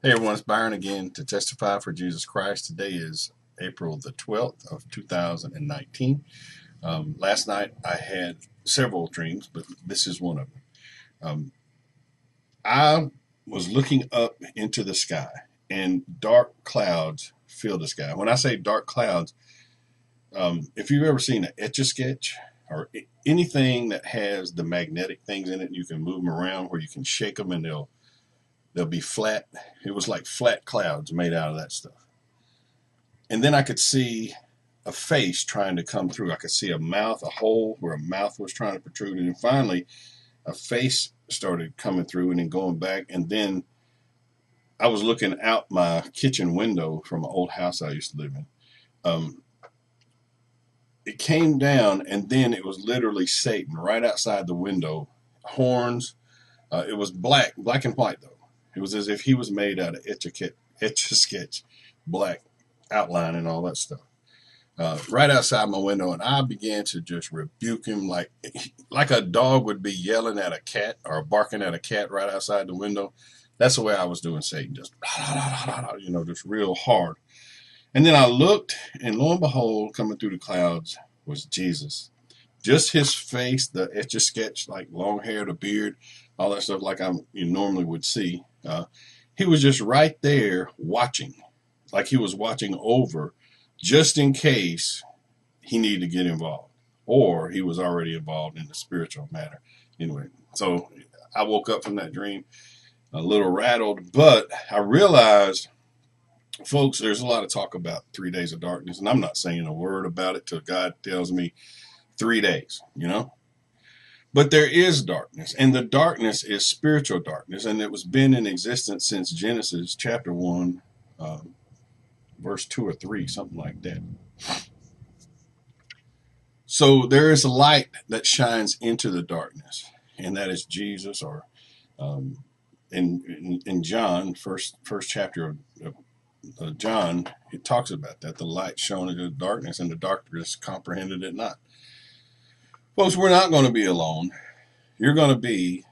Hey everyone, it's Byron again to testify for Jesus Christ. Today is April the 12th of 2019. Last night I had several dreams, but this is one of them. I was looking up into the sky and dark clouds fill the sky. When I say dark clouds, if you've ever seen an Etch-a-Sketch or anything that has the magnetic things in it, you can move them around where you can shake them and they'll be flat. It was like flat clouds made out of that stuff. And then I could see a face trying to come through. I could see a mouth, a hole where a mouth was trying to protrude. And then finally, a face started coming through and then going back. And then I was looking out my kitchen window from an old house I used to live in. It came down, and then it was literally Satan right outside the window, horns. It was black and white, though. It was as if he was made out of Etch-a-Sketch, black outline and all that stuff. Right outside my window, and I began to just rebuke him like a dog would be yelling at a cat or barking at a cat right outside the window. That's the way I was doing Satan, just just real hard. And then I looked, and lo and behold, coming through the clouds was Jesus. Just his face, the Etch-a-Sketch, like long hair, the beard, all that stuff like you normally would see. He was just right there watching, like he was watching over, just in case he needed to get involved, or he was already involved in the spiritual matter. Anyway, so I woke up from that dream a little rattled, but I realized, folks, there's a lot of talk about 3 days of darkness, and I'm not saying a word about it till God tells me 3 days, But there is darkness, and the darkness is spiritual darkness, and it was been in existence since Genesis chapter 1, verse 2 or 3, something like that. So there is a light that shines into the darkness, and that is Jesus, or in John, first chapter of John, it talks about that. The light shone into the darkness, and the darkness comprehended it not. Folks, we're not going to be alone. You're going to be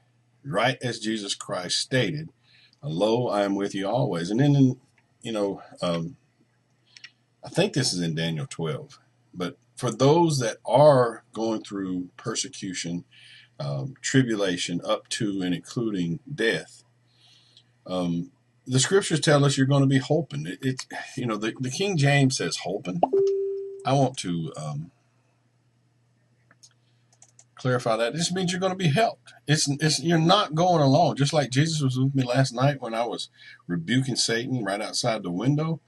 right as Jesus Christ stated, "Lo, I am with you always." And then, I think this is in Daniel 12. But for those that are going through persecution, tribulation, up to and including death, the scriptures tell us you're going to be hoping. The King James says hoping. I want to clarify that. This means you're going to be helped. You're not going alone. Just like Jesus was with me last night when I was rebuking Satan right outside the window.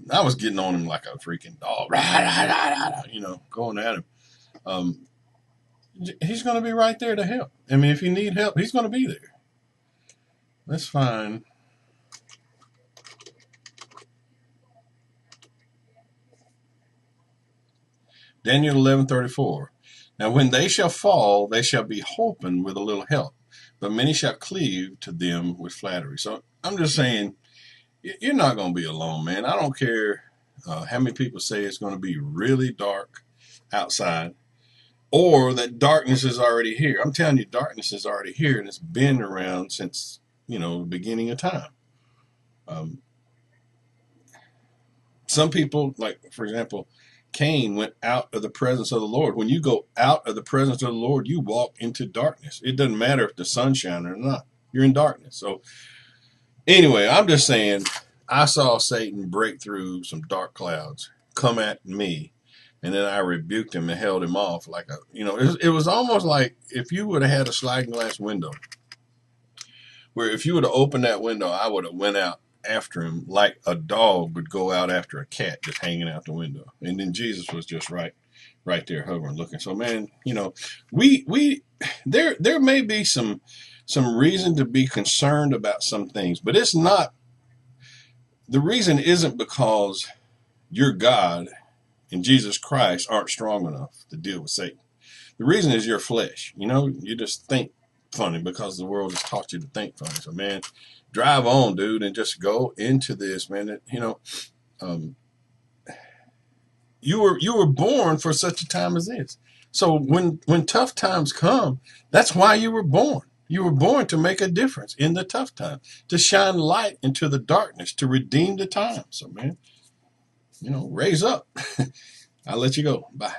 I was getting on him like a freaking dog, going at him. He's going to be right there to help. I mean, if you need help, he's going to be there. That's fine. Daniel 11:34. Now when they shall fall, they shall be holpen with a little help, but many shall cleave to them with flattery. So I'm just saying, you're not going to be alone, man. I don't care how many people say it's going to be really dark outside, or that darkness is already here. I'm telling you, darkness is already here, and it's been around since, the beginning of time. Some people, like, for example, Cain went out of the presence of the Lord. When you go out of the presence of the Lord, you walk into darkness. It doesn't matter if the sun's shining or not. You're in darkness. So anyway, I'm just saying, I saw Satan break through some dark clouds, come at me, and then I rebuked him and held him off it was almost like if you would have had a sliding glass window, where if you would have opened that window, I would have went out after him like a dog would go out after a cat, just hanging out the window. And then Jesus was just right there hovering, looking. So man, there may be some reason to be concerned about some things, but it's not. The reason isn't because your God and Jesus Christ aren't strong enough to deal with Satan. The reason is your flesh. You just think funny because the world has taught you to think funny. So man, drive on, dude, and just go into this, man. You were born for such a time as this. So when tough times come, that's why you were born. You were born to make a difference in the tough times, to shine light into the darkness, to redeem the time. So, man, raise up. I'll let you go. Bye.